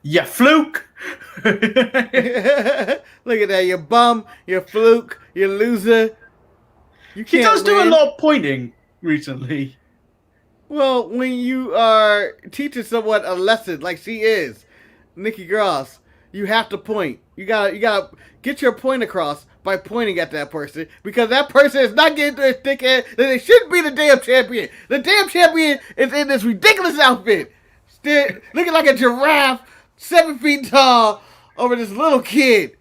Yeah, fluke. Look at that, you bum, you fluke, you loser. You She can't does do a win. lot of pointing recently. Well, when you are teaching someone a lesson like she is, Nikki Gross, you have to point. You gotta get your point across by pointing at that person because that person is not getting their dickhead that they shouldn't be the damn champion. The damn champion is in this ridiculous outfit, still looking like a giraffe, 7 feet tall, over this little kid.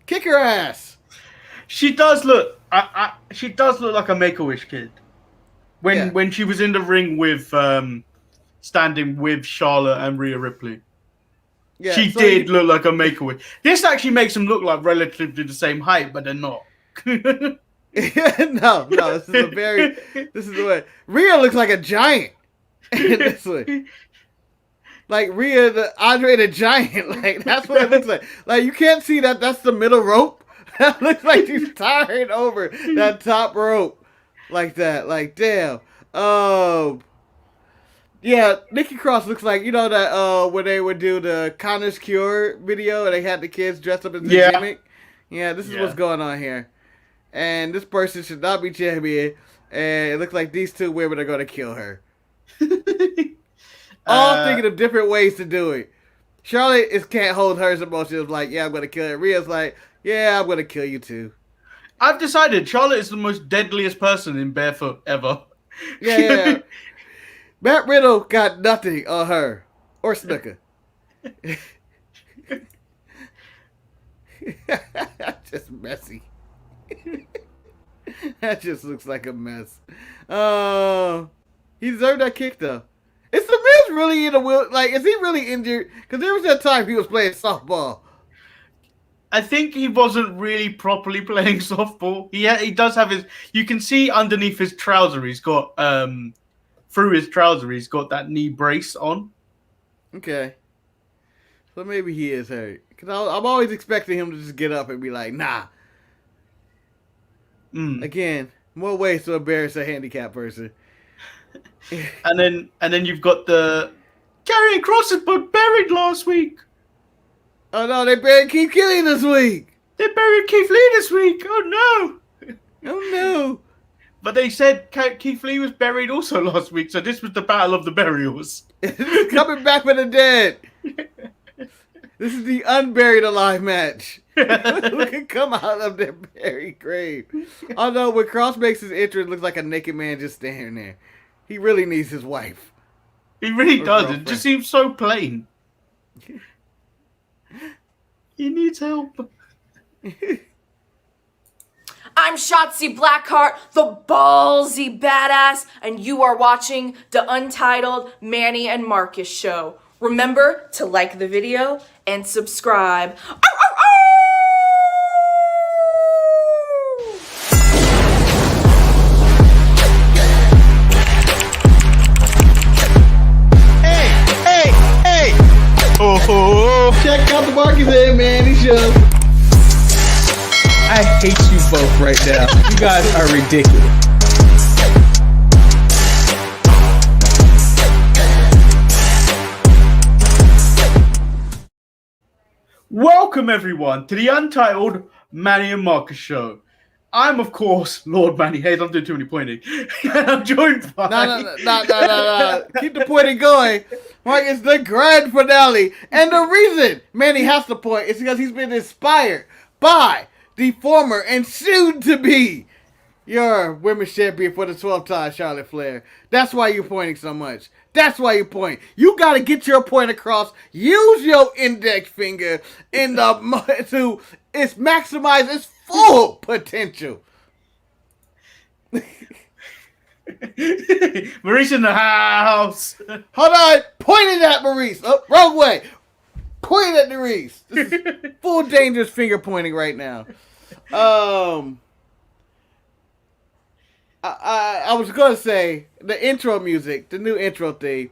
Kick her ass. She does look. She does look like a Make a Wish kid. Yeah. When she was in the ring with standing with Charlotte and Rhea Ripley. Yeah, She so did look like a Make a Wish. This actually makes them look like relatively the same height, but they're not. no, this is a very. This is the way Rhea looks like a giant. This way, like Rhea, the Andre the Giant. Like that's what it looks like. Like you can't see that. That's the middle rope. That looks like she's towering over that top rope, like that. Like damn. Yeah, Nikki Cross looks like that when they would do the Connor's Cure video and they had the kids dressed up as the gimmick. Yeah, this is what's going on here. And this person should not be champion. And it looks like these two women are going to kill her. All thinking of different ways to do it. Charlotte can't hold her emotions. Like, yeah, I'm going to kill her. Rhea's like, yeah, I'm going to kill you too. I've decided Charlotte is the most deadliest person in barefoot ever. Yeah. Matt Riddle got nothing on her or Snooker. Just messy. That just looks like a mess. He deserved that kick though. Is the Miz really in a will? Like, is he really injured? Because there was that time he was playing softball. I think he wasn't really properly playing softball. He does have his. You can see underneath his trouser, he's got through his trouser, he's got that knee brace on. Okay, so maybe he is hurt. Because I'm always expecting him to just get up and be like, nah. Again, more ways to embarrass a handicapped person. and then you've got the Karrion Kross is buried last week. Oh no, they buried Keith Lee this week. They buried Keith Lee this week. Oh no. Oh no. But they said Keith Lee was buried also last week, so this was the battle of the burials. Coming back from the dead. This is the unburied alive match. Who can come out of their buried grave? Although when Cross makes his entrance, it looks like a naked man just standing there. He really needs his wife. He really does. Girlfriend. It just seems so plain. He needs help. I'm Shotzi Blackheart, the ballsy badass, and you are watching the Untitled Manny and Marcus show. Remember to like the video and subscribe. Hey! Oh! Check out the Marcus and Manny show. I hate you both right now. You guys are ridiculous. Welcome everyone to the Untitled Manny and Marcus show. I'm of course Lord Manny Hayes. I'm doing too many pointing. I'm joined by No. Keep the pointing going. Marcus, the grand finale. And the reason Manny has to point is because he's been inspired by the former and soon to be your women's champion for the 12th time, Charlotte Flair. That's why you're pointing so much. That's why you point. You gotta get your point across. Use your index finger in the to maximize its full potential. Maurice in the house. Hold on, pointing at Maurice. Oh, wrong way. Pointing at Maurice. This is full dangerous finger pointing right now. I was gonna say the intro music, the new intro theme,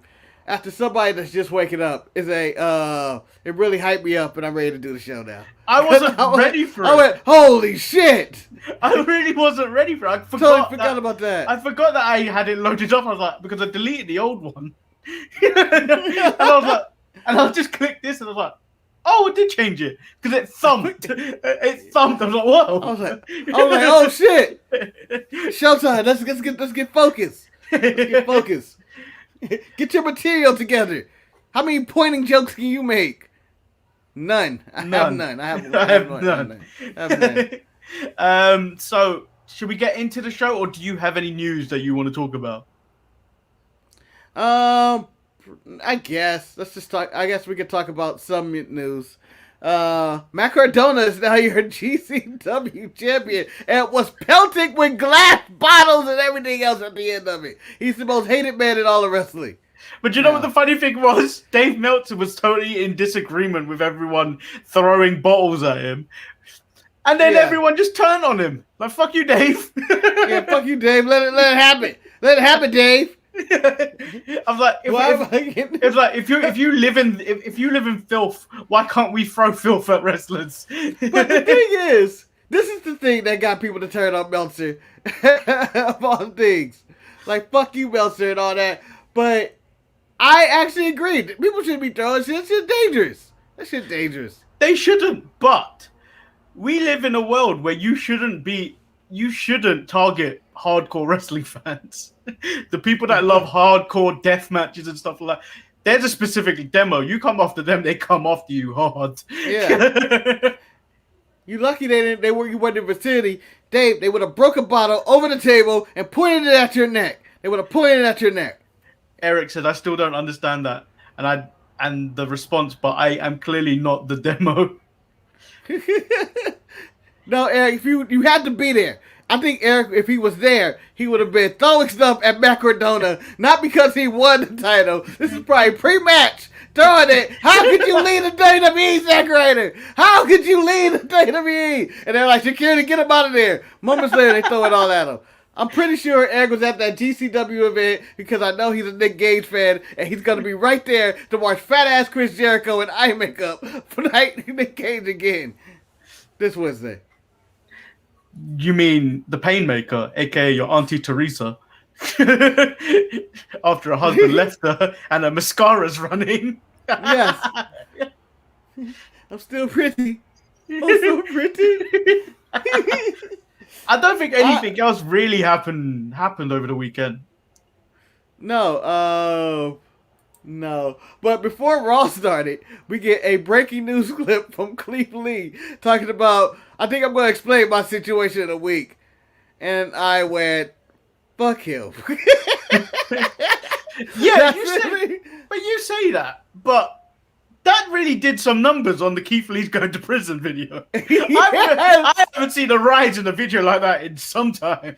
after somebody that's just waking up is it really hyped me up and I'm ready to do the show now. I wasn't ready for it. I went, holy shit! I really wasn't ready for it. I forgot about that. I forgot that I had it loaded up. I was like, because I deleted the old one. And I was like, And I just clicked this and I was like, oh, it did change it because it thumped. It thumped. I was like, whoa. I was like, oh shit. Showtime. Let's get focused. Let's get focused. Get your material together. How many pointing jokes can you make? None. I have none. I have none. So should we get into the show, or do you have any news that you want to talk about? I guess let's just talk. I guess we could talk about some news. Matt Cardona is now your GCW champion and was pelted with glass bottles and everything else at the end of it. He's the most hated man in all of wrestling. But you know what the funny thing was? Dave Meltzer was totally in disagreement with everyone throwing bottles at him. And then everyone just turned on him. Like, fuck you, Dave. Yeah, fuck you, Dave. Let it happen. Let it happen, Dave. I'm like, if you live in filth, why can't we throw filth at wrestlers? But the thing is, this is the thing that got people to turn on Meltzer of all things. Like, fuck you, Meltzer, and all that. But I actually agree. People shouldn't be throwing shit. That shit's dangerous. That shit's dangerous. They shouldn't, but we live in a world where you shouldn't target hardcore wrestling fans. The people that love hardcore death matches and stuff like that, there's a specific demo. You come after them, they come after you hard. Yeah. You lucky you weren't in the vicinity. Dave, they would have broke a bottle over the table and pointed it at your neck. They would have pointed it at your neck. Eric said, I still don't understand that. And the response, but I am clearly not the demo. No, Eric, if you had to be there. I think Eric, if he was there, he would have been throwing stuff at Matt Cardona, not because he won the title. This is probably pre-match. Throwing it. How could you lead the WWE, Zack Ryder? How could you lead the WWE? And they're like, security, get him out of there. Moments later, they throw it all at him. I'm pretty sure Eric was at that GCW event because I know he's a Nick Gage fan, and he's going to be right there to watch fat-ass Chris Jericho in eye makeup fight Nick Gage again this Wednesday. You mean the Painmaker, a.k.a. your Auntie Teresa, after her husband left her and her mascara's running? Yes. I'm still pretty. I'm so pretty. I don't think anything else really happened over the weekend. No. But before Raw started, we get a breaking news clip from Cleve Lee talking about, I think I'm going to explain my situation in a week. And I went, fuck him. Yeah, you say that, but that really did some numbers on the Keith Lee's going to prison video. I haven't seen a rise in a video like that in some time.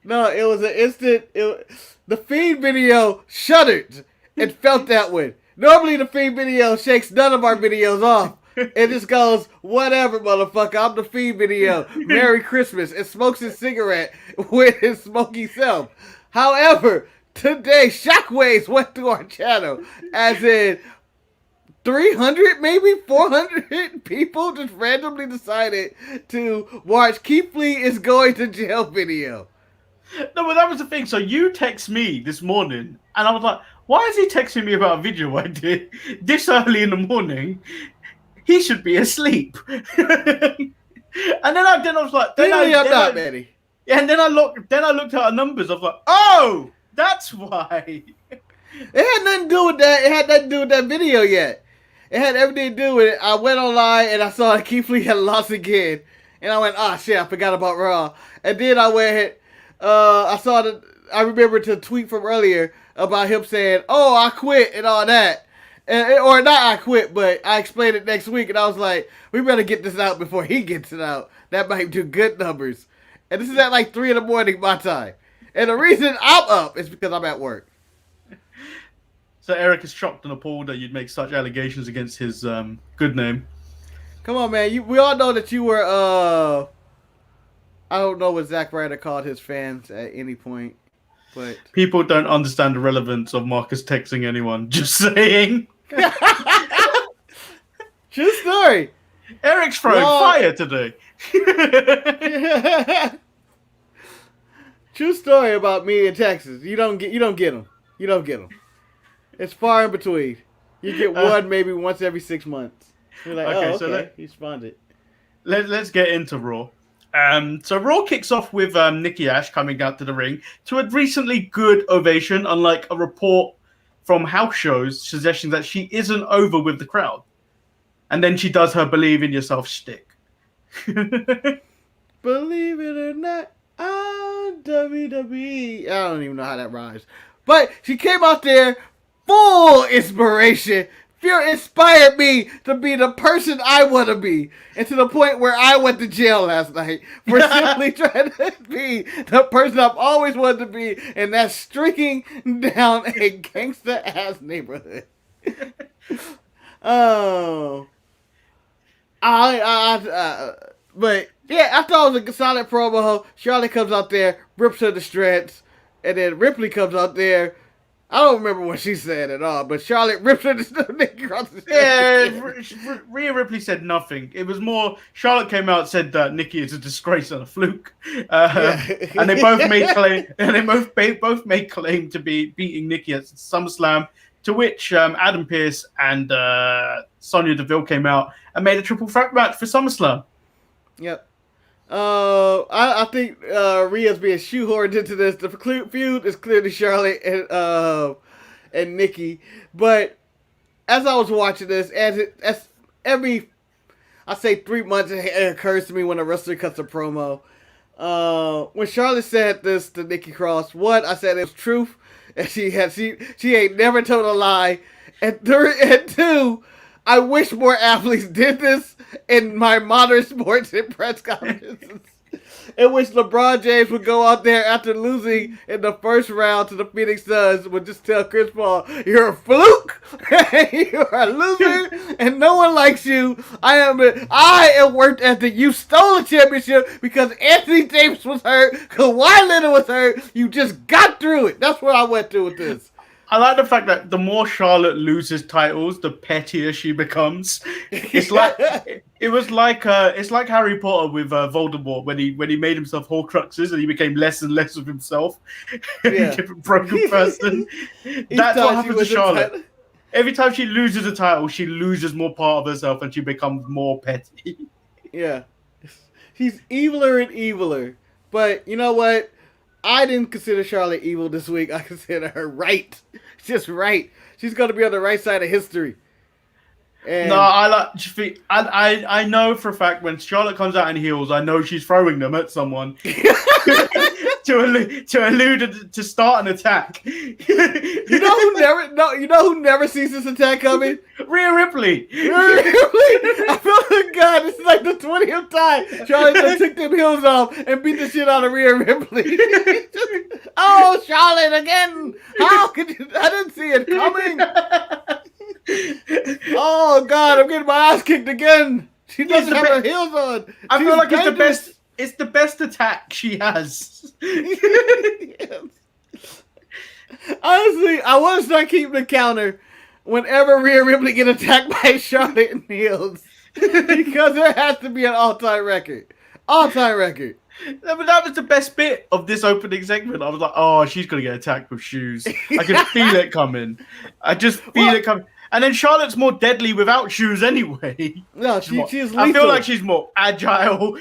No, it was an instant. The Fiend video shuddered and felt that way. Normally the Fiend video shakes none of our videos off. It just goes, whatever, motherfucker. I'm the Fiend video. Merry Christmas. And smokes his cigarette with his smoky self. However, today, shockwaves went through our channel. As in, 300, maybe 400 people just randomly decided to watch Keith Lee is going to jail video. No, but that was the thing. So you text me this morning, and I was like, why is he texting me about a video I did this early in the morning? He should be asleep. And then I was like, Manny. And then I looked at our numbers. I was like, oh, that's why. It had nothing to do with that. It had nothing to do with that video yet. It had everything to do with it. I went online and I saw that Keith Lee had lost again. And I went, oh shit, I forgot about Raw. And then I went, I remembered to tweet from earlier about him saying, oh, I quit and all that. Or not I quit, but I explained it next week. And I was like, we better get this out before he gets it out. That might do good numbers. And this is at like 3 in the morning my time. And the reason I'm up is because I'm at work. So Eric is shocked and appalled that you'd make such allegations against his good name. Come on, man. We all know that you were, I don't know what Zack Ryder called his fans at any point. But people don't understand the relevance of Marcus texting anyone. Just saying. True story. Eric's throwing fire today. True story about me in Texas. You don't get them. It's far in between. You get one maybe once every 6 months. You're like, Okay, oh, so okay, he spawned it. Let's get into Raw. So Raw kicks off with Nikki Ash coming out to the ring to a recently good ovation, unlike a report from house shows suggesting that she isn't over with the crowd. And then she does her believe in yourself shtick. Believe it or not, I'm WWE. I don't even know how that rhymes. But she came out there full inspiration. Fear inspired me to be the person I want to be. And to the point where I went to jail last night for simply trying to be the person I've always wanted to be. And that's streaking down a gangster-ass neighborhood. Oh. But yeah, I thought it was a solid promo. Charlotte comes out there, rips her to shreds, and then Ripley comes out there. I don't remember what she said at all, but Charlotte rips her to shreds. Yeah, Rhea Ripley said nothing. It was more Charlotte came out and said that Nikki is a disgrace and a fluke, and they both made claim. And they both made claim to be beating Nikki at SummerSlam. To which Adam Pearce and Sonya Deville came out and made a triple threat match for SummerSlam. Yep. I think Rhea's being shoehorned into this. The feud is clearly Charlotte and Nikki. But as I was watching this, as every, I say 3 months, it occurs to me when a wrestler cuts a promo. When Charlotte said this to Nikki Cross, one, I said it was truth. And she ain't never told a lie. And two, I wish more athletes did this in my modern sports and press conferences. In which LeBron James would go out there after losing in the first round to the Phoenix Suns, would just tell Chris Paul, "You're a fluke, you're a loser, and no one likes you. I am worked at the you stole the championship because Anthony Davis was hurt, Kawhi Leonard was hurt. You just got through it." That's what I went through with this. I like the fact that the more Charlotte loses titles, the pettier she becomes. It's like it's like Harry Potter with Voldemort when he made himself Horcruxes and he became less and less of himself, Yeah. different broken person. That's what happens to Charlotte. Every time she loses a title, she loses more part of herself and she becomes more petty. Yeah, she's eviler and eviler. But you know what? I didn't consider Charlotte evil this week. I consider her right. Just right. She's going to be on the right side of history. And No, I know for a fact when Charlotte comes out in heels, I know she's throwing them at someone to allude to start an attack. you know who never sees this attack coming? Rhea Ripley. I feel like God, this is like the 20th time Charlotte took them heels off and beat the shit out of Rhea Ripley. Oh, Charlotte again! How could you? I didn't see it coming. Oh God, I'm getting my ass kicked again. She doesn't have her heels on. I feel like dangerous. it's the best. It's the best attack she has. Yes. Honestly, I want to start keeping the counter whenever Rhea Ripley get attacked by Charlotte in heels, because there has to be an all-time record. All-time record. But that was the best bit of this opening segment. I was like, oh, she's going to get attacked with shoes. I can feel it coming. I just feel it coming. And then Charlotte's more deadly without shoes anyway. No, she's lethal. I feel like she's more agile.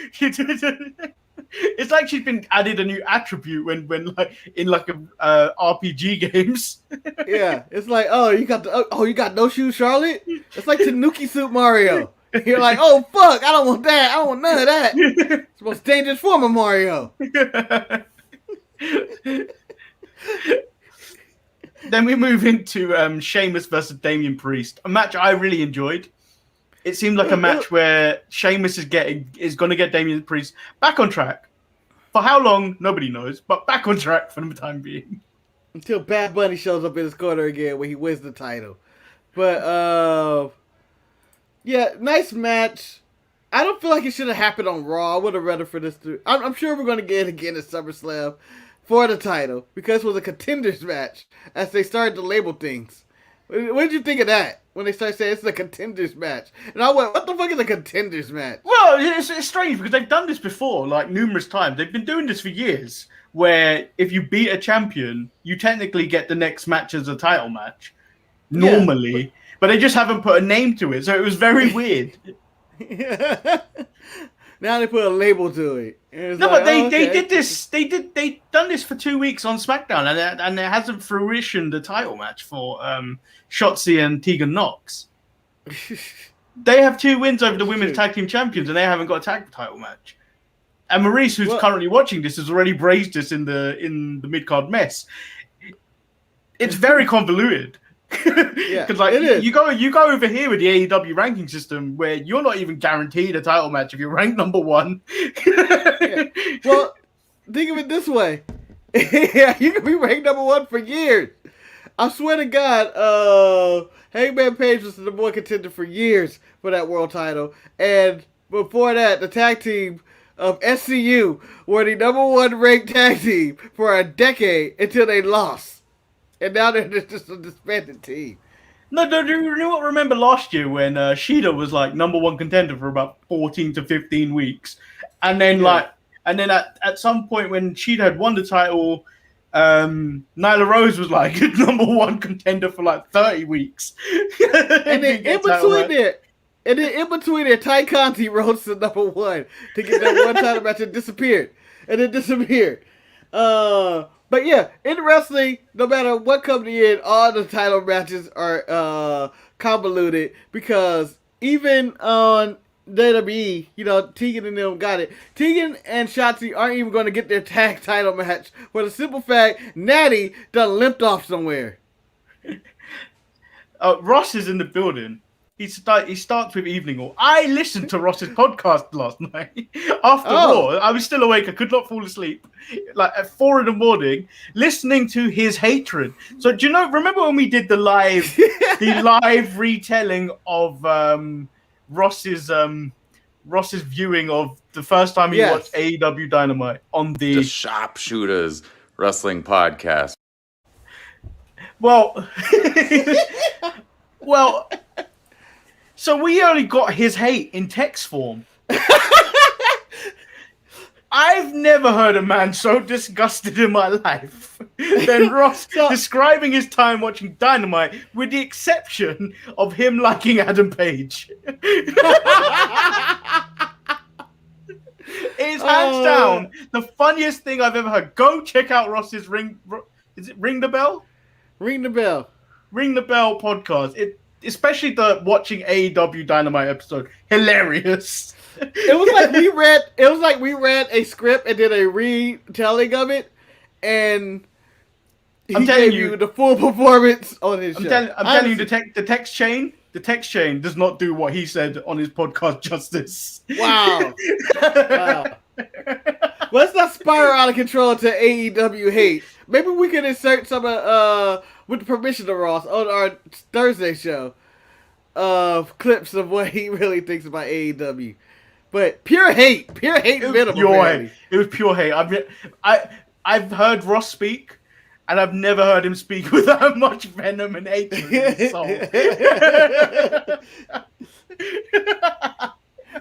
It's like she's been added a new attribute when like in like a RPG games. Yeah, it's like, oh, you got no shoes, Charlotte? It's like Tanuki Suit Mario. You're like, oh fuck, I don't want that. I don't want none of that. It's the most dangerous form of Mario. Then we move into Sheamus versus Damian Priest, a match I really enjoyed. It seemed like a match where Sheamus is going to get Damian Priest back on track. For how long, nobody knows, but back on track for the time being. Until Bad Bunny shows up in his corner again when he wins the title. But, yeah, nice match. I don't feel like it should have happened on Raw. I would have rather for this to... I'm sure we're going to get it again at SummerSlam for the title, because it was a contenders match as they started to label things. What did you think of that when they started saying it's a contenders match? And I went, what the fuck is a contenders match? Well, it's strange because they've done this before, like numerous times. They've been doing this for years, where if you beat a champion, you technically get the next match as a title match. normally, but they just haven't put a name to it, so it was very weird. Now they put a label to it. No, but they did this. They done this for 2 weeks on SmackDown, and it hasn't fruitioned the title match for Shotzi and Tegan Nox. They have 2 wins over the women's tag team champions, and they haven't got a tag title match. And Maurice, who's currently watching this, has already raised this in the mid card mess. It's very convoluted. Because you go over here with the AEW ranking system where you're not even guaranteed a title match if you're ranked number 1. Well, think of it this way. Yeah, you can be ranked number 1 for years. I swear to God, Hangman Page was the number 1 contender for years for that world title. And before that, the tag team of SCU were the number 1 ranked tag team for a decade until they lost. And now they're just a disbanded team. No, do you not remember last year when Shida was like number 1 contender for about 14 to 15 weeks? And then at some point when Shida had won the title, Nyla Rose was like number 1 contender for like 30 weeks. And then in between there, Ty Conti rose to number 1 to get that one title match and disappeared. And it disappeared. But yeah, in wrestling, no matter what company in, all the title matches are convoluted because even on WWE, Tegan and them got it. Tegan and Shotzi aren't even going to get their tag title match for the simple fact Natty done limped off somewhere. Ross is in the building. He starts with Evening All. I listened to Ross's podcast last night. After Raw, I was still awake. I could not fall asleep. Like at 4 a.m, listening to his hatred. So do you remember when we did the live retelling of Ross's viewing of the first time he watched AEW Dynamite on the Sharpshooters Wrestling Podcast? Well, so we only got his hate in text form. I've never heard a man so disgusted in my life than Ross describing his time watching Dynamite, with the exception of him liking Adam Page. It's hands down the funniest thing I've ever heard. Go check out Ross's Ring the Bell? Ring the Bell. Ring the Bell podcast. Especially the watching AEW Dynamite episode, hilarious. It was like we read a script and did a retelling of it, and he gave you the full performance on his show. I'm telling you, the text chain does not do what he said on his podcast justice. Wow. Let's not spiral out of control to AEW hate. Maybe we can insert some with the permission of Ross on our Thursday show of clips of what he really thinks about AEW. But pure hate minimum. It was pure hate. I've heard Ross speak, and I've never heard him speak with that much venom and hatred in his soul.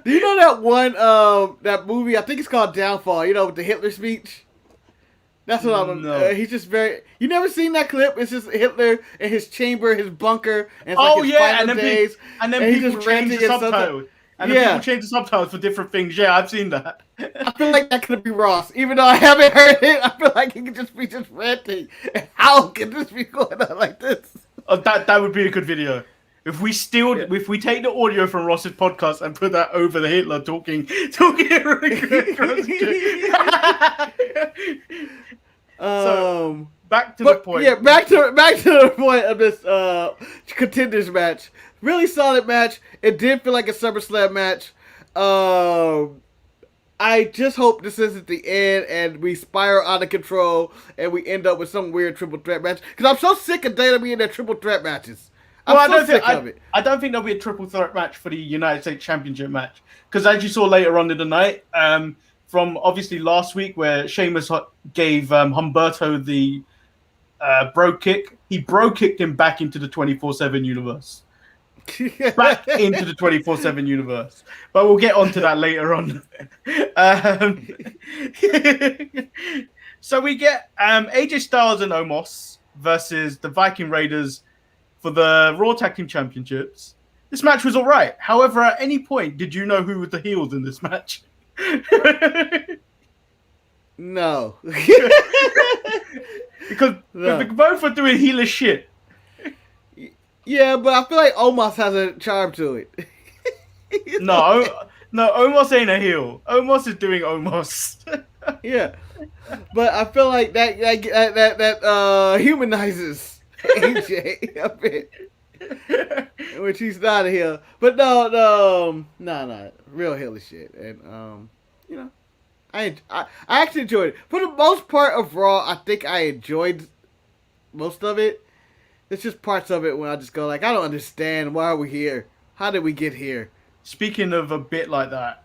Do you know that one that movie? I think it's called Downfall. With the Hitler speech. That's what I'm. He's just very. You never seen that clip? It's just Hitler in his chamber, his bunker, and it's his final days. And then people change the subtitles. And then people change the subtitles for different things. Yeah, I've seen that. I feel like that could be Ross, even though I haven't heard it. I feel like he could just be ranting. How can this be going on like this? That would be a good video. If we take the audio from Ross's podcast and put that over the Hitler talking. So back to the point. Yeah, back to the point of this contenders match. Really solid match. It did feel like a SummerSlam match. I just hope this isn't the end and we spiral out of control and we end up with some weird triple threat match. Because I'm so sick of Dana being in their triple threat matches. I don't think there'll be a triple threat match for the United States Championship match. Because as you saw later on in the night, from obviously last week where Sheamus gave Humberto the bro kick, he bro kicked him back into the 24/7 universe. Back into the 24/7 universe. But we'll get onto that later on. So we get AJ Styles and Omos versus the Viking Raiders for the Raw Tag Team Championships. This match was all right. However, at any point, did you know who were the heels in this match? No. Because they both were doing heelish shit. Yeah, but I feel like Omos has a charm to it. No, Omos ain't a heel. Omos is doing Omos. Yeah, but I feel like that humanizes AJ a bit, which he's not a heel. But no, real heel is shit. And you know, I actually enjoyed it. For the most part of Raw, I think I enjoyed most of it. It's just parts of it when I just go like, I don't understand. Why are we here? How did we get here? Speaking of a bit like that,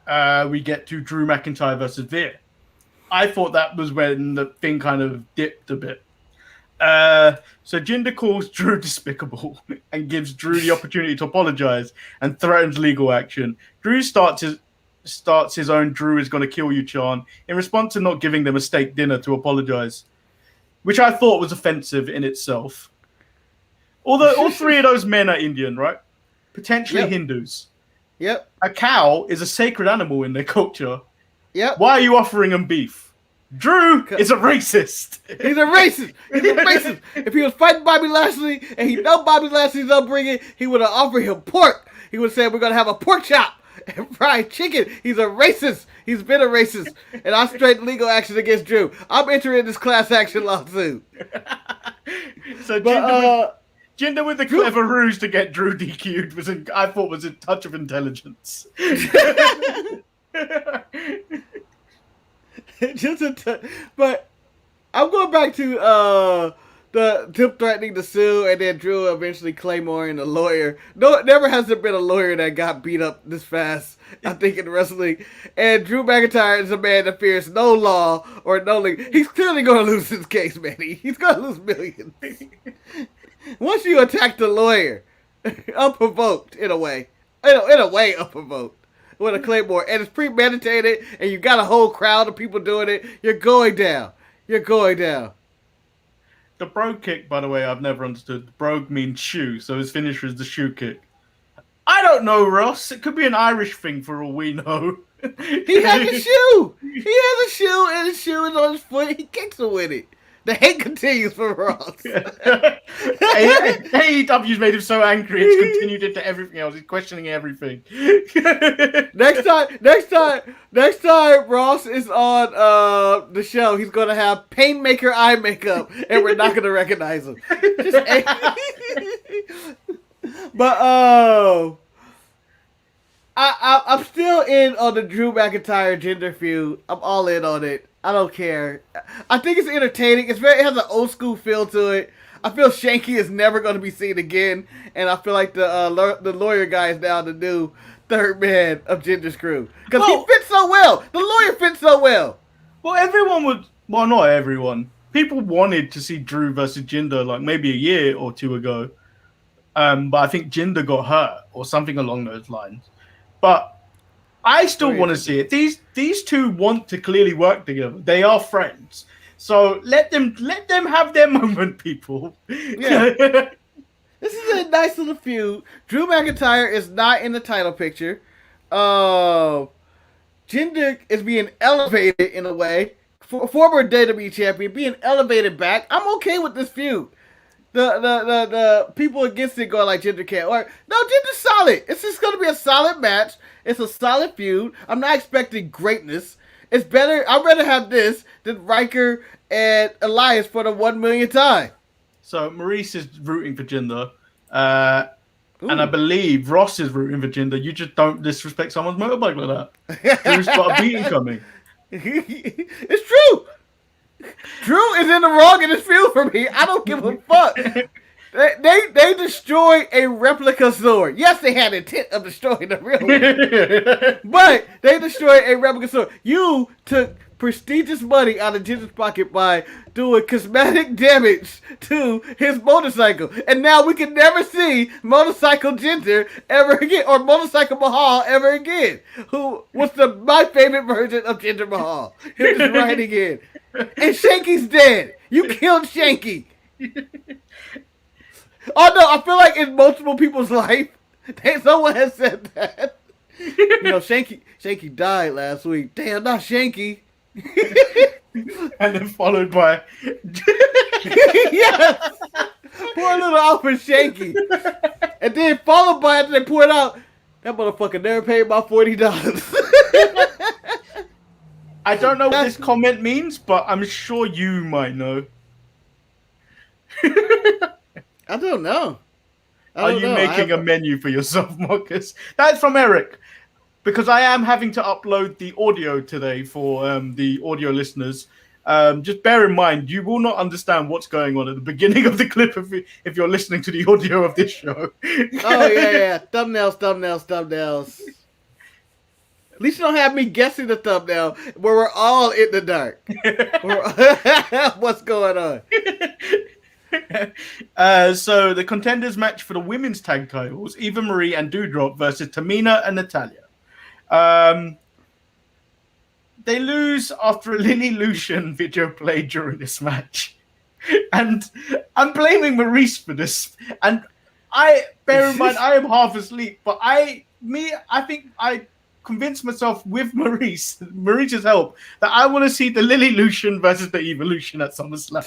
we get to Drew McIntyre versus Veer. I thought that was when the thing kind of dipped a bit. So Jinder calls Drew despicable and gives Drew the opportunity to apologize and threatens legal action. Drew starts his own "Drew is going to kill you" chant in response to not giving them a steak dinner to apologize, which I thought was offensive in itself. Although all three of those men are Indian, right? Potentially Hindus. Yep. A cow is a sacred animal in their culture. Yep. Why are you offering him beef? Drew is a racist. He's a racist. He's a racist. If he was fighting Bobby Lashley and he know Bobby Lashley's upbringing, he would have offered him pork. He would say, we're going to have a pork chop and fried chicken. He's a racist. He's been a racist. And I straight legal action against Drew. I'm entering this class action lawsuit. So Jinder with the clever ruse to get Drew DQ'd I thought was a touch of intelligence. But I'm going back to the Tip threatening to sue and then Drew eventually Claymoring the lawyer. No, never has there been a lawyer that got beat up this fast, I think, in wrestling. And Drew McIntyre is a man that fears no law or no legal. He's clearly going to lose his case, Manny. He's going to lose millions. Once you attack the lawyer, unprovoked in a way unprovoked with a Claymore, and it's premeditated, and you got a whole crowd of people doing it, you're going down. You're going down. The brogue kick, by the way, I've never understood. Brogue means shoe, so his finisher is the shoe kick. I don't know, Ross. It could be an Irish thing for all we know. He has a shoe. He has a shoe, and his shoe is on his foot. He kicks it with it. The hate continues for Ross. AEW's made him so angry, it's continued into everything else. He's questioning everything. Next time Ross is on the show, he's gonna have Painmaker eye makeup, and we're not gonna recognize him. But I'm still in on the Drew McIntyre Jinder feud. I'm all in on it. I don't care. I think it's entertaining. It has an old school feel to it. I feel Shanky is never going to be seen again, and I feel like the lawyer guy is now the new third man of Jinder's crew because he fits so well. The lawyer fits so well. Well, not everyone. People wanted to see Drew versus Jinder like maybe a year or two ago, but I think Jinder got hurt or something along those lines. But I still want to see it. These two want to clearly work together. They are friends. So let them have their moment, people. Yeah. This is a nice little feud. Drew McIntyre is not in the title picture. Jinder is being elevated in a way. Former WWE champion being elevated back. I'm okay with this feud. The people against it go like Jinder can't work. No, Jinder's solid. It's just going to be a solid match. It's a solid feud. I'm not expecting greatness. It's better. I'd rather have this than Riker and Elias for the 1 millionth time. So Maurice is rooting for Jinder. And I believe Ross is rooting for Jinder. You just don't disrespect someone's motorbike like that. Drew's got a beating coming. It's true. Drew is in the wrong in this field for me. I don't give a fuck. They destroyed a replica sword. Yes, they had intent of destroying the real one. But they destroyed a replica sword. You took prestigious money out of Jinder's pocket by doing cosmetic damage to his motorcycle. And now we can never see Motorcycle Jinder ever again, or Motorcycle Mahal ever again, who was my favorite version of Jinder Mahal. Him just riding in. And Shanky's dead. You killed Shanky. Oh no, I feel like in multiple people's life, someone has said that. You know, Shanky died last week. Damn, not Shanky. And then followed by Yes. Poor little Alfred Shanky. And then followed by after they point out that motherfucker never paid my $40. I don't know what this comment means, but I'm sure you might know. I don't know. Are you making a menu for yourself, Marcus? That's from Eric. Because I am having to upload the audio today for the audio listeners. Just bear in mind, you will not understand what's going on at the beginning of the clip if you're listening to the audio of this show. Oh, yeah. Thumbnails. At least you don't have me guessing the thumbnail where we're all in the dark. What's going on? So the contenders match for the women's tag titles, Eva Marie and Doudrop versus Tamina and Natalya. They lose after a Lily Lucian video played during this match. And I'm blaming Maurice for this. And bear in mind, I am half asleep, but I think I convinced myself with Maurice's help, that I want to see the Lily Lucian versus the Eva Lucian at SummerSlam.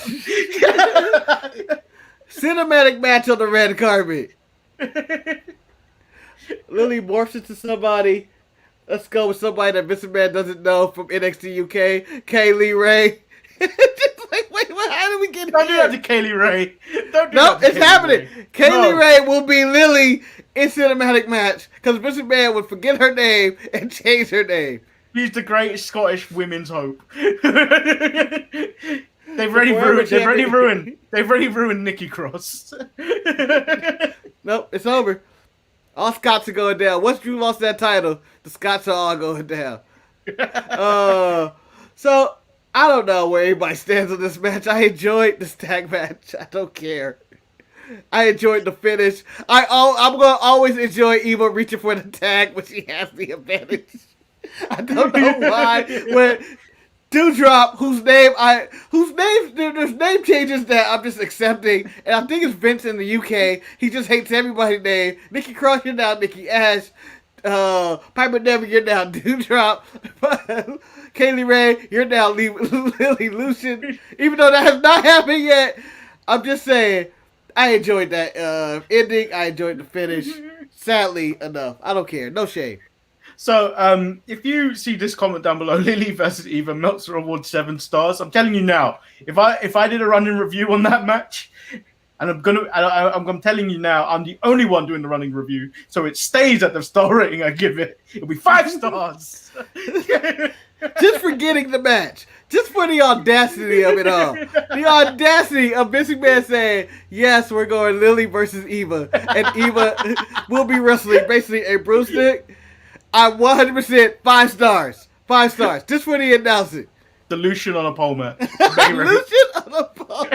Cinematic match on the red carpet. Lily morphs into somebody. Let's go with somebody that Mr. Man doesn't know from NXT UK. Kaylee Ray. Just like, wait, how did we get Don't do here? that to Kaylee Ray. Don't do Nope, that to it's Kaylee happening. Ray. Kaylee No. Ray will be Lily in cinematic match because Mr. Man would forget her name and change her name. She's the greatest Scottish women's hope. They've already ruined Nikki Cross. Nope, it's over. All Scots are going down. Once Drew lost that title, the Scots are all going down. So, I don't know where everybody stands on this match. I enjoyed this tag match. I don't care. I enjoyed the finish. I'm going to always enjoy Eva reaching for the tag when she has the advantage. I don't know why. When Doudrop, whose name there's name changes that I'm just accepting, and I think it's Vince in the UK. He just hates everybody's name. Nikki Cross, you're now Nikki Ash. Piper Never, you're now Doudrop. Kaylee Ray, you're now Lily Lucian. Even though that has not happened yet, I'm just saying I enjoyed that ending. I enjoyed the finish. Sadly enough, I don't care. No shame. So, if you see this comment down below, Lily versus Eva, Meltzer awards 7 stars. I'm telling you now, if I did a running review on that match, and I'm telling you now, I'm the only one doing the running review, so it stays at the star rating I give it. It'll be 5 stars. Just for getting the match. Just for the audacity of it all. The audacity of Vince McMahon saying, yes, we're going Lily versus Eva, and Eva will be wrestling basically a broomstick. I'm 100% 5 stars. 5 stars. Just for the announcing. The Lucian on a pole mat. Lucian on a pole.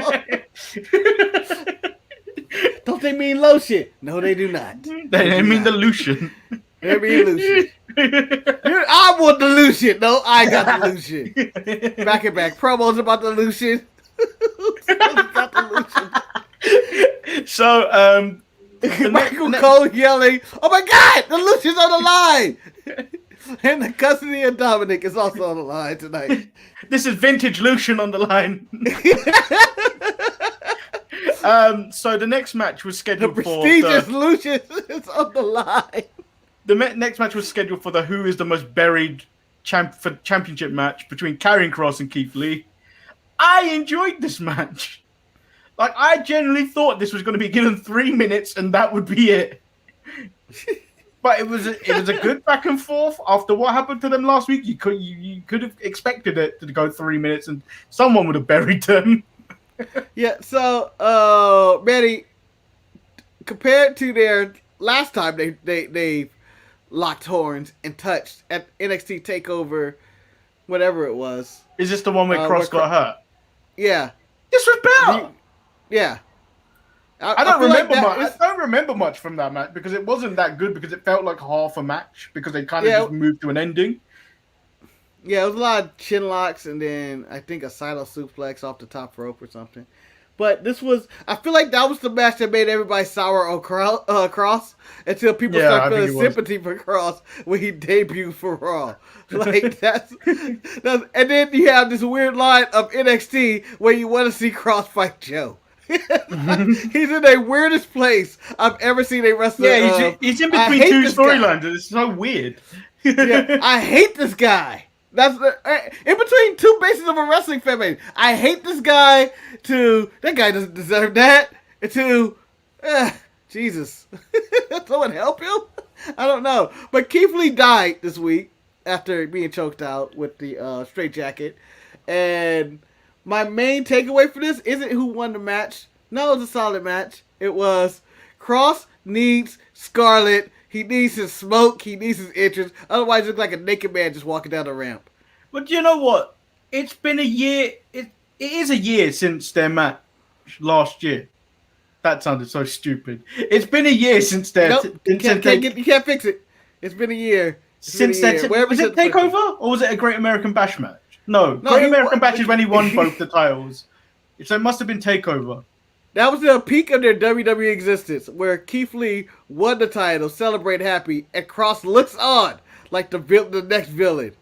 Don't they mean lotion? No, they do not. They mean the Lucian. They mean Lucian. I want the Lucian. No, I got the Lucian. Back and back promos about the Lucian. Got the Lucian. So, Michael Cole yelling, "Oh my God, the Lucian's on the line!" And the custody of Dominic is also on the line tonight. This is vintage Lucian on the line. So the next match was The scheduled prestigious Lucian is on the line. The next match was scheduled for the Who is the Most Buried championship match between Karrion Kross and Keith Lee. I enjoyed this match. Like, I genuinely thought this was going to be given 3 minutes and that would be it. But it was a good back and forth. After what happened to them last week, you could have expected it to go 3 minutes and someone would have buried them. Yeah, so Manny, compared to their last time they locked horns and touched at NXT TakeOver, whatever it was. Is this the one where Cross got hurt? Yeah. This was better. Yeah. I don't remember much. I don't remember much from that match because it wasn't that good because it felt like half a match because they kind of just moved to an ending. Yeah, it was a lot of chin locks and then I think a silo suplex off the top rope or something. But I feel like that was the match that made everybody sour on Cross until people Yeah, start I think feeling it was. sympathy for Cross when he debuted for Raw. Like, that's, and then you have this weird line of NXT where you want to see Cross fight Joe. He's in the weirdest place I've ever seen a wrestler. Yeah, he's in I between hate two this guy. storylines, and it's so weird. Yeah, I hate this guy. That's in between two bases of a wrestling family. I hate this guy. That guy doesn't deserve that. To Jesus, someone help him. I don't know. But Keith Lee died this week after being choked out with the straitjacket. And my main takeaway for this isn't who won the match. No, it was a solid match. It was Cross needs Scarlett. He needs his smoke. He needs his entrance. Otherwise, he looks like a naked man just walking down the ramp. But you know what? It's been a year. It is a year since their match last year. That sounded so stupid. It's been a year since their. Nope, you can't fix it. It's been a year. Since their. Was it Takeover or was it a Great American Bash match? No, Great American Bash is when he won both the titles. So it must have been Takeover. That was the peak of their WWE existence, where Keith Lee won the title, celebrate happy, and Cross looks on like the next villain.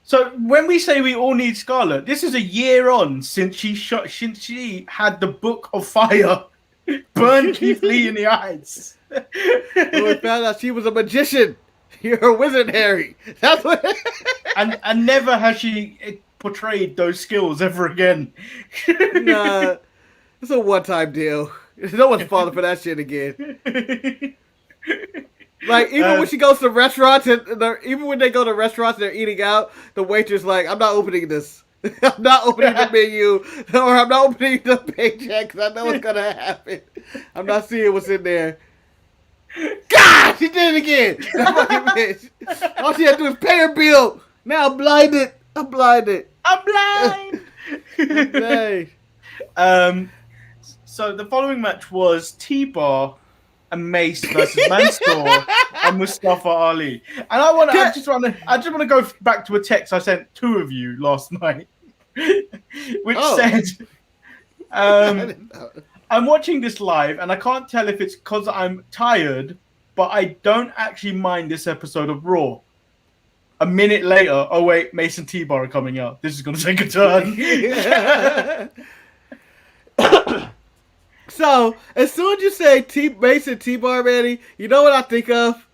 So when we say we all need Scarlett, this is a year on since she had the Book of Fire burn Keith Lee in the eyes. When we found out she was a magician. You're a wizard, Harry. That's what. and never has she portrayed those skills ever again. Nah, it's a one-time deal. No one's falling for that shit again. Like, even when she goes to restaurants, even when they go to restaurants and they're eating out, the waitress like, I'm not opening this. I'm not opening the menu, or I'm not opening the paycheck because I know what's gonna happen. I'm not seeing what's in there. God, she did it again. That fucking bitch. All she had to do is pay her bill. Now I'm blinded. I'm blind. So the following match was T-Bar and Mace versus Mansoor and Mustafa Ali. And I just want to go back to a text I sent two of you last night, which said, I'm watching this live and I can't tell if it's because I'm tired, but I don't actually mind this episode of Raw. A minute later, oh wait, Mace and T-Bar are coming out. This is going to take a turn. So, as soon as you say Mace and T-Bar, Manny, you know what I think of?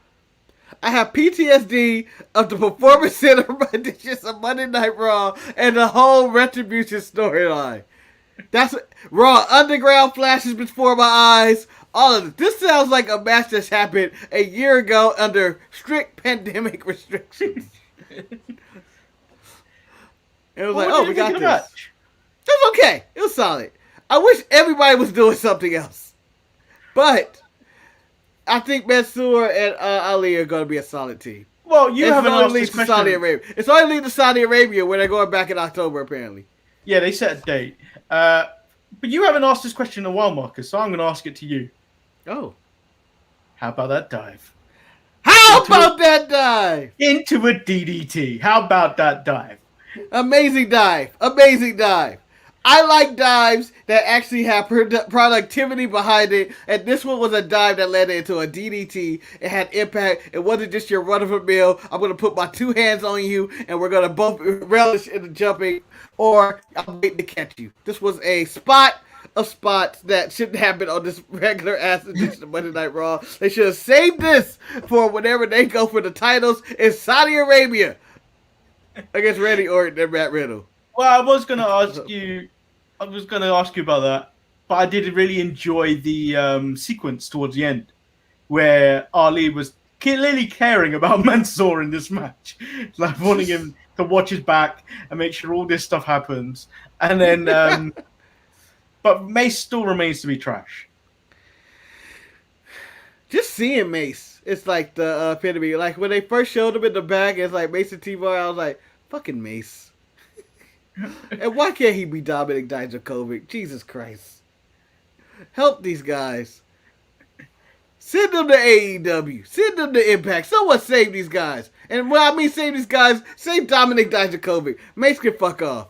I have PTSD of the Performance Center renditions of Monday Night Raw and the whole Retribution storyline. That's Raw Underground flashes before my eyes. All of it. This sounds like a match that's happened a year ago under strict pandemic restrictions. It was like, we got this. Match? It was okay. It was solid. I wish everybody was doing something else. But I think Mansoor and Ali are going to be a solid team. Well, you haven't asked this question. Saudi Arabia. It's only leading to Saudi Arabia where they're going back in October, apparently. Yeah, they set a date. But you haven't asked this question in a while, Marcus, so I'm going to ask it to you. Oh. How about that dive? How about that dive? Into a DDT. How about that dive? Amazing dive. Amazing dive. I like dives that actually have productivity behind it, and this one was a dive that led into a DDT. It had impact. It wasn't just your run-of-the-mill, I'm going to put my two hands on you, and we're going to both relish in the jumping, or I'm waiting to catch you. This was a spot of spots that shouldn't happen on this regular-ass edition of Monday Night Raw. They should have saved this for whenever they go for the titles in Saudi Arabia against Randy Orton and Matt Riddle. Well, I was going to ask you about that, but I did really enjoy the sequence towards the end where Ali was clearly caring about Mansoor in this match, like wanting him to watch his back and make sure all this stuff happens. And then, but Mace still remains to be trash. Just seeing Mace, it's like the epitome. Like when they first showed him in the back, it's like Mace and T-Bar. I was like, fucking Mace. And why can't he be Dominic Dijakovic? Jesus Christ. Help these guys. Send them to AEW. Send them to Impact. Someone save these guys. And when I mean save these guys, save Dominic Dijakovic. Mace can fuck off.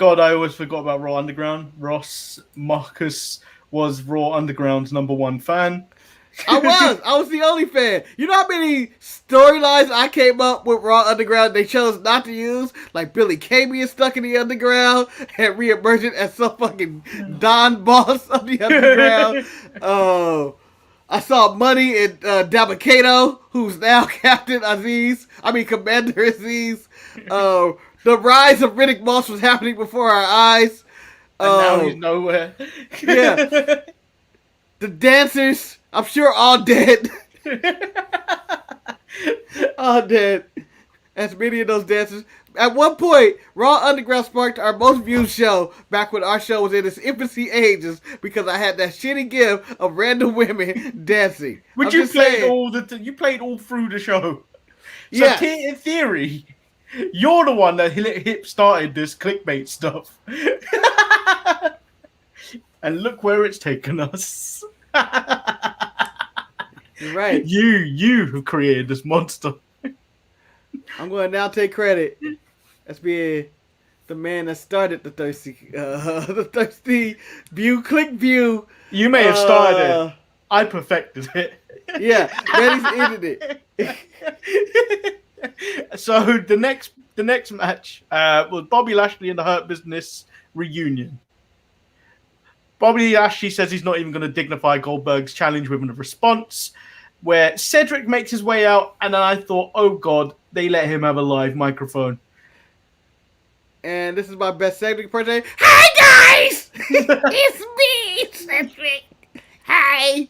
God, I always forgot about Raw Underground. Ross Marcus was Raw Underground's #1 fan. I was the only fan. You know how many storylines I came up with Raw Underground they chose not to use? Like Billy Kay being stuck in the underground and reemerging as some fucking Don boss of the underground. I saw Money in Dabakato, who's now Commander Aziz. The rise of Riddick Moss was happening before our eyes. And now he's nowhere. Yeah. The dancers, I'm sure all dead. All dead. As many of those dancers. At one point, Raw Underground sparked our most viewed show back when our show was in its infancy ages because I had that shitty gift of random women dancing. Which you played you played all through the show. So Yeah. in theory, you're the one that hip started this clickbait stuff. And look where it's taken us. You're right. You who created this monster. I'm going to now take credit as being the man that started the thirsty click view. You may have started it. I perfected it. Yeah, Manny's ended it. So the next match was Bobby Lashley and the Hurt Business reunion. Bobby Lashley says he's not even going to dignify Goldberg's challenge with a response, where Cedric makes his way out, and then I thought, oh God, they let him have a live microphone. And this is my best Cedric impression. Hi guys! It's me, Cedric. Hi.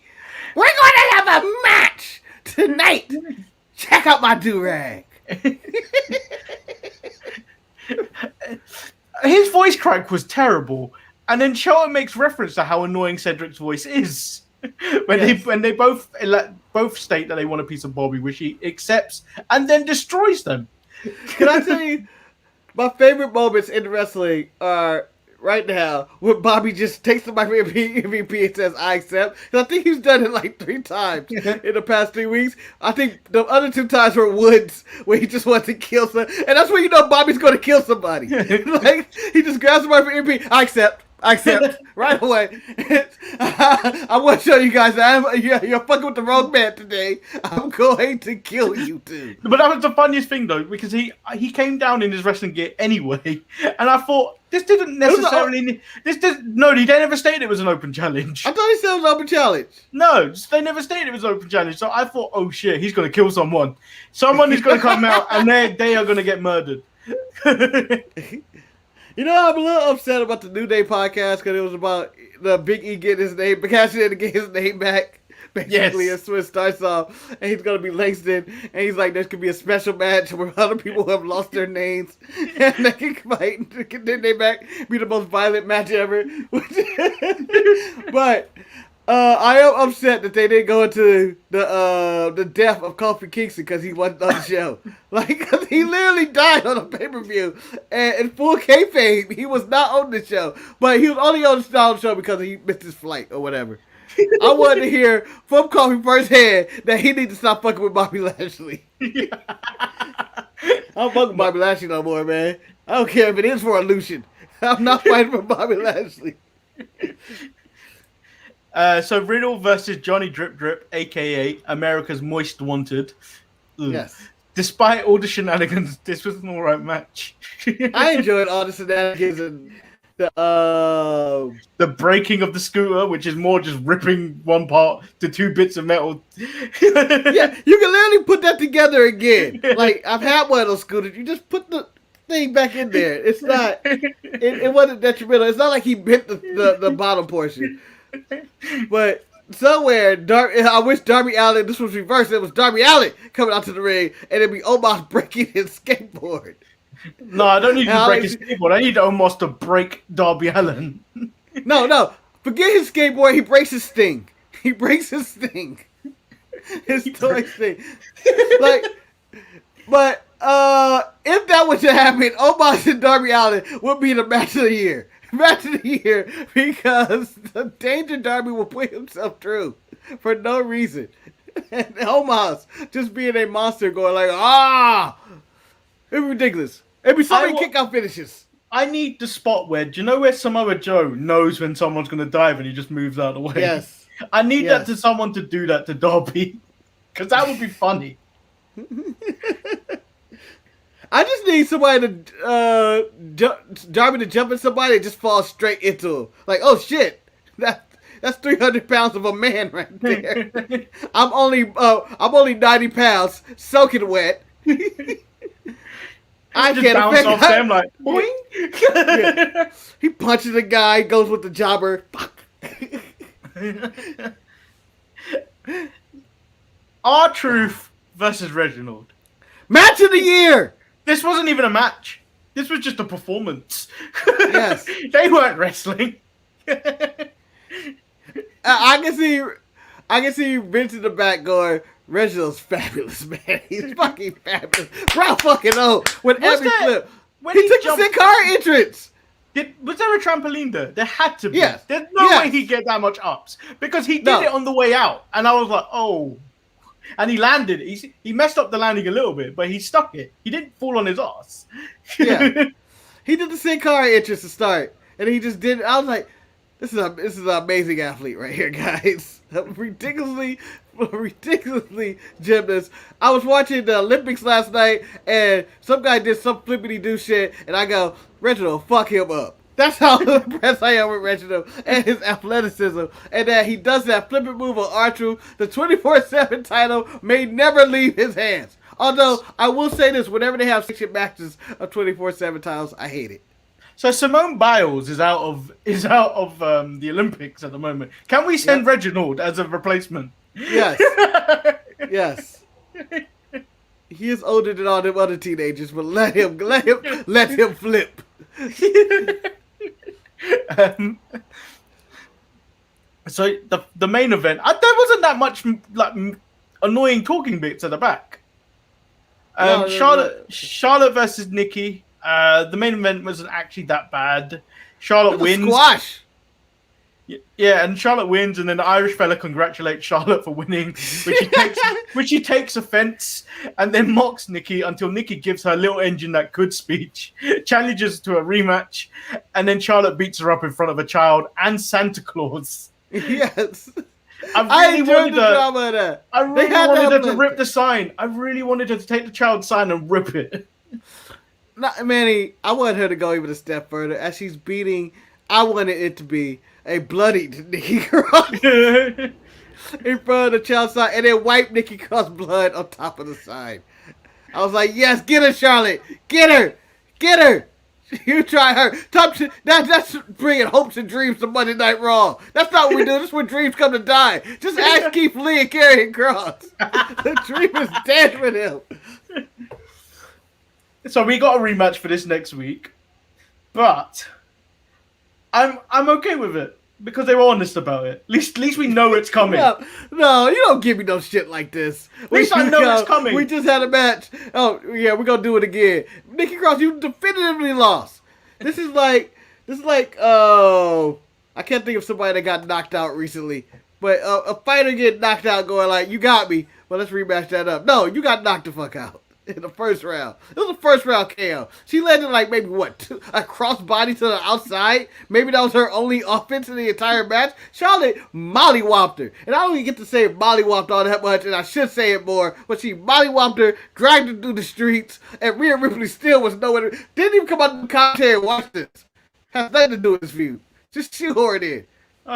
We're going to have a match tonight. Check out my do-rag. His voice crack was terrible. And then Shelton makes reference to how annoying Cedric's voice is. when they both state that they want a piece of Bobby, which he accepts and then destroys them. Can I tell you, my favorite moments in wrestling are right now when Bobby just takes the microphone MVP and says, I accept. Because I think he's done it like 3 times in the past 3 weeks. I think the other 2 times were Woods, where he just wants to kill someone. And that's when you know Bobby's going to kill somebody. Like, he just grabs the microphone MVP, I accept right away. I want to show you guys that you're fucking with the wrong man today. I'm going to kill you too. But that was the funniest thing though, because he came down in his wrestling gear anyway, and I thought this didn't necessarily. No, they never stated it was an open challenge. I thought he said it was an open challenge. No, they never stated it was an open challenge. So I thought, oh shit, he's gonna kill someone. Someone is gonna come out, and they are gonna get murdered. You know, I'm a little upset about the New Day podcast because it was about the Big E getting his name, cashing in to get his name back. Basically, as Swiss starts off, and he's going to be Langston, and he's like, there could be a special match where other people who have lost their names, and they can fight to get their name back, be the most violent match ever. But I am upset that they didn't go into the death of Kofi Kingston because he wasn't on the show. Like, cause he literally died on a pay-per-view, and in full kayfabe, he was not on the show. But he was only on the show because he missed his flight or whatever. I wanted to hear from Kofi firsthand that he needs to stop fucking with Bobby Lashley. I don't fuck with Bobby Lashley no more, man. I don't care if it is for illusion. I'm not fighting for Bobby Lashley. So Riddle versus Johnny Drip Drip, a.k.a. America's Moist Wanted. Ugh. Yes. Despite all the shenanigans, this was an alright match. I enjoyed all the shenanigans and the breaking of the scooter, which is more just ripping one part to 2 bits of metal. Yeah, you can literally put that together again. Like, I've had one of those scooters. You just put the thing back in there. It's not, it wasn't detrimental. It's not like he bent the bottom portion. But somewhere, I wish Darby Allin, this was reversed. It was Darby Allin coming out to the ring, and it'd be Omos breaking his skateboard. No, I don't need to break his skateboard. I need Omos to break Darby Allin. No. Forget his skateboard. He breaks his thing. He breaks his thing. His toy thing. But if that were to happen, Omos and Darby Allin would be the match of the year. Match of the year, because the danger Darby will put himself through for no reason. And Omos just being a monster going like, it'd be ridiculous. It'd be so many kick out finishes. I need the spot where, do you know where Samoa Joe knows when someone's going to dive and he just moves out of the way? Yes. I need that to someone to do that to Darby. Because that would be funny. I just need somebody to Darby to jump in somebody and just fall straight into him. Like, oh shit, that's 300 pounds of a man right there. I'm only 90 pounds, soaking wet. I just can't bounce off them like boing. Yeah. He punches a guy, goes with the jobber. Fuck. R-Truth versus Reginald. Match of the year. This wasn't even a match. This was just a performance. Yes. They weren't wrestling. I can see Vince in the back going, Reginald's fabulous, man. He's fucking fabulous. Bro, fucking with every flip. When He took the Sin Cara entrance. Was there a trampoline there? There had to be. Yes. There's no Yes. way he'd get that much ups. Because he did it on the way out. And I was like, oh. And he landed. He messed up the landing a little bit, but he stuck it. He didn't fall on his ass. Yeah. He did the Sin Cara entrance to start. And he just did. I was like, this is an amazing athlete right here, guys. Ridiculously gymnast. I was watching the Olympics last night, and some guy did some flippity-do shit, and I go, Reginald, fuck him up. That's how impressed I am with Reginald and his athleticism. And that he does that flipping move on R-Truth. The 24/7 title may never leave his hands. Although, I will say this, whenever they have 6 matches of 24/7 titles, I hate it. So Simone Biles is out of the Olympics at the moment. Can we send Reginald as a replacement? Yes. Yes. He is older than all them other teenagers, but let him flip. So the main event, there wasn't that much like annoying talking bits at the back. Charlotte versus Nikki. The main event wasn't actually that bad. Charlotte wins. Squash. Yeah, and Charlotte wins, and then the Irish fella congratulates Charlotte for winning, which he takes offense, and then mocks Nikki until Nikki gives her little engine that could speech, challenges to a rematch, and then Charlotte beats her up in front of a child and Santa Claus. Yes. I enjoyed the drama of that. I really wanted her to rip the sign. I really wanted her to take the child's sign and rip it. Not Manny, I want her to go even a step further. As she's beating, I wanted it to be a bloody Nikki Cross in front of the child's sign, and then wipe Nikki Cross blood on top of the sign. I was like, yes, get her, Charlotte. Get her. You try her. That's bringing hopes and dreams to Monday Night Raw. That's not what we do. This is when dreams come to die. Just ask Keith Lee and Karrion Kross. The dream is dead with him. So we got a rematch for this next week, but I'm okay with it because they were honest about it. At least we know it's coming. No, you don't give me no shit like this. At least I know it's coming. We just had a match. Oh yeah, we're gonna do it again. Nikki Cross, you definitively lost. This is like I can't think of somebody that got knocked out recently, but a fighter get knocked out going like, you got me, well let's rematch that up. No, you got knocked the fuck out. In the first round. It was a first round KO. She landed like maybe a crossbody to the outside. Maybe that was her only offense in the entire match. Charlotte mollywopped her. And I don't even get to say mollywopped all that much, and I should say it more, but she mollywopped her, dragged her through the streets, and Rhea Ripley still was nowhere. Didn't even come out of the commentary and watch this. Has nothing to do with this feud. Just shoehorned in.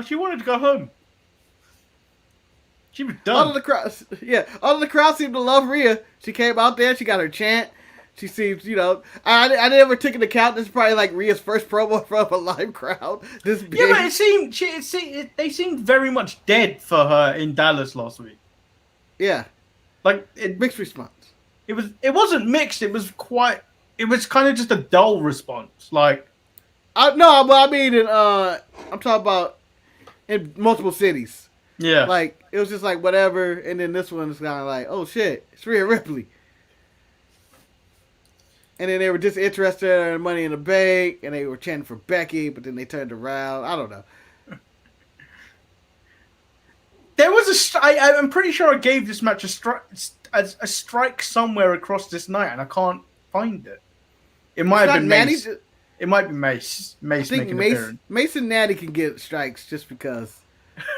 She wanted to go home. She was done. All of the crowd seemed to love Rhea. She came out there. She got her chant. She seems, I never took into account. This is probably like Rhea's first promo from a live crowd. This big. Yeah, but they seemed very much dead for her in Dallas last week. Yeah, like mixed response. It wasn't mixed. It was kind of just a dull response. Like, no, but I mean, I'm talking about in multiple cities. Yeah. Like, it was just like, whatever, and then this one is kind of like, oh shit, it's Rhea Ripley. And then they were just interested in Money in the Bank, and they were chanting for Becky, but then they turned around. I don't know. There was I'm pretty sure I gave this match a strike somewhere across this night, and I can't find it. It might have been Manny's. It might be Mace. I Mace think making an appearance. Mace and Natty can get strikes just because.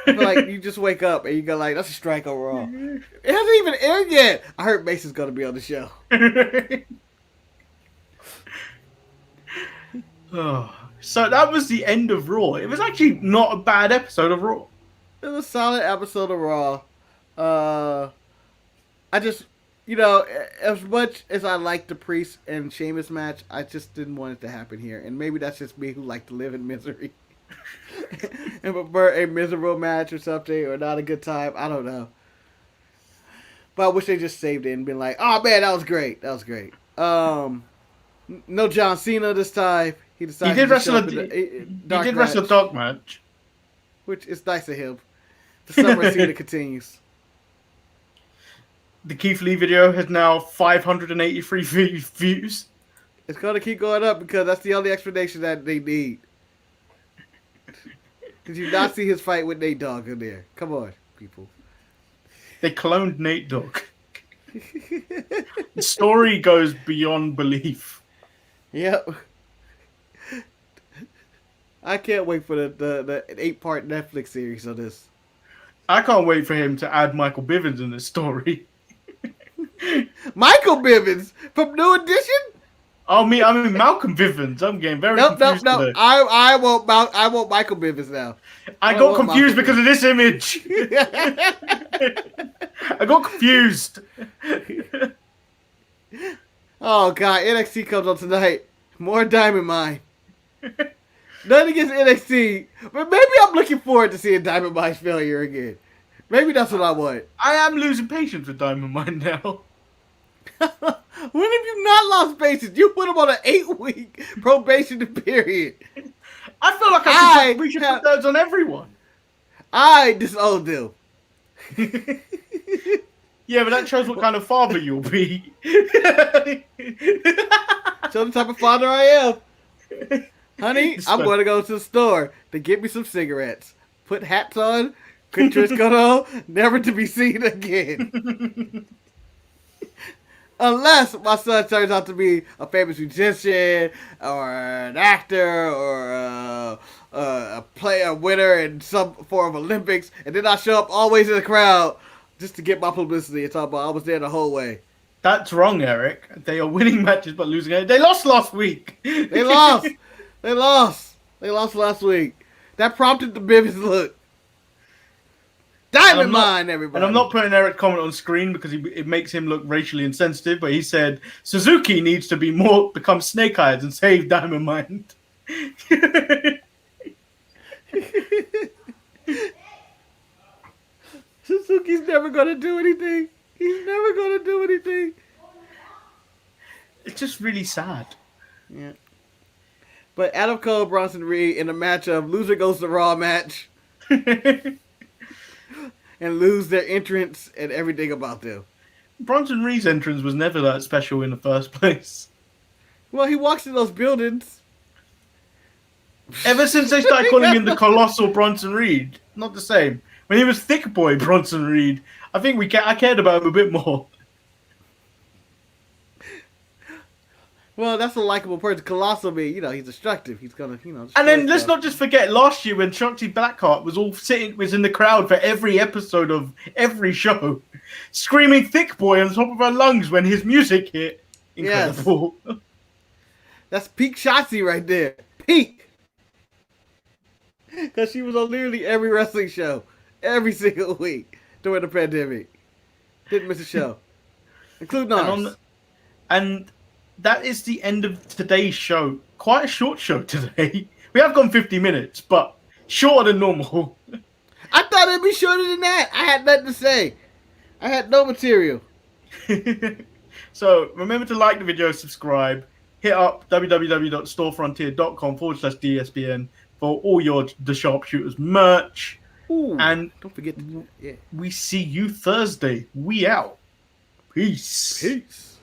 I feel like you just wake up and you go like, that's a strike overall. It hasn't even aired yet. I heard Mace is going to be on the show. Oh, so that was the end of Raw. It was actually not a bad episode of Raw. It was a solid episode of Raw. I just, as much as I like the Priest and Sheamus match, I just didn't want it to happen here. And maybe that's just me who like to live in misery. And prefer a miserable match or something, or not a good time. I don't know. But I wish they just saved it and been like, oh man, that was great. That was great. No John Cena this time. He decided He did to wrestle show a up in he did wrestle a dark match. which is nice of him. The summer Cena continues. The Keith Lee video has now 583 views. It's going to keep going up because that's the only explanation that they need. Did you not see his fight with Nate Dogg in there? Come on, people. They cloned Nate Dogg. The story goes beyond belief. Yep. I can't wait for the 8-part Netflix series on this. I can't wait for him to add Michael Bivins in this story. Michael Bivins from New Edition? I mean Malcolm Bivins. I'm getting very confused today. I want Michael Bivins now. I got confused because of this image. I got confused. Oh god, NXT comes on tonight. More Diamond Mine. Nothing against NXT, but maybe I'm looking forward to seeing Diamond Mine's failure again. Maybe that's what I want. I am losing patience with Diamond Mine now. When have you not lost patience? You put him on an 8-week probation period. I feel like we should put those on everyone. I disowned him. Yeah, but that shows what kind of father you'll be. Show the type of father I am. Honey, I'm going to go to the store to get me some cigarettes. Put hats on, put dress coat on, never to be seen again. Unless my son turns out to be a famous musician, or an actor, or a player winner in some form of Olympics, and then I show up always in the crowd just to get my publicity and talk about I was there the whole way. That's wrong, Eric. They are winning matches but losing it. They lost last week. They lost. They lost. They lost last week. That prompted the Bivens look. Diamond Mine, everybody. And I'm not putting Eric's comment on screen because it makes him look racially insensitive, but he said Suzuki needs to become Snake Eyes and save Diamond Mine. Suzuki's never going to do anything. He's never going to do anything. It's just really sad. Yeah. But Adam Cole, Bronson Reed in a match of loser goes to Raw match. And lose their entrance and everything about them. Bronson Reed's entrance was never that special in the first place. Well, he walks in those buildings. Ever since they started calling him the Colossal Bronson Reed, not the same. When he was Thick Boy Bronson Reed, I think I cared about him a bit more. Well, that's a likable person. Colossal, he's destructive. He's gonna, And then let's not just forget last year when Shotzi Blackheart was in the crowd for every episode of every show, screaming "Thick Boy" on top of her lungs when his music hit. Incredible. Yes. That's peak Shotzi right there. Peak. Because she was on literally every wrestling show, every single week during the pandemic. Didn't miss a show, including ours. And that is the end of today's show. Quite a short show today. We have gone 50 minutes, but shorter than normal. I thought it'd be shorter than that. I had nothing to say. I had no material. So remember to like the video, subscribe, hit up www.storefrontier.com/DSBN for all your The Sharpshooters merch. Ooh, and don't forget we see you Thursday. We out. Peace. Peace.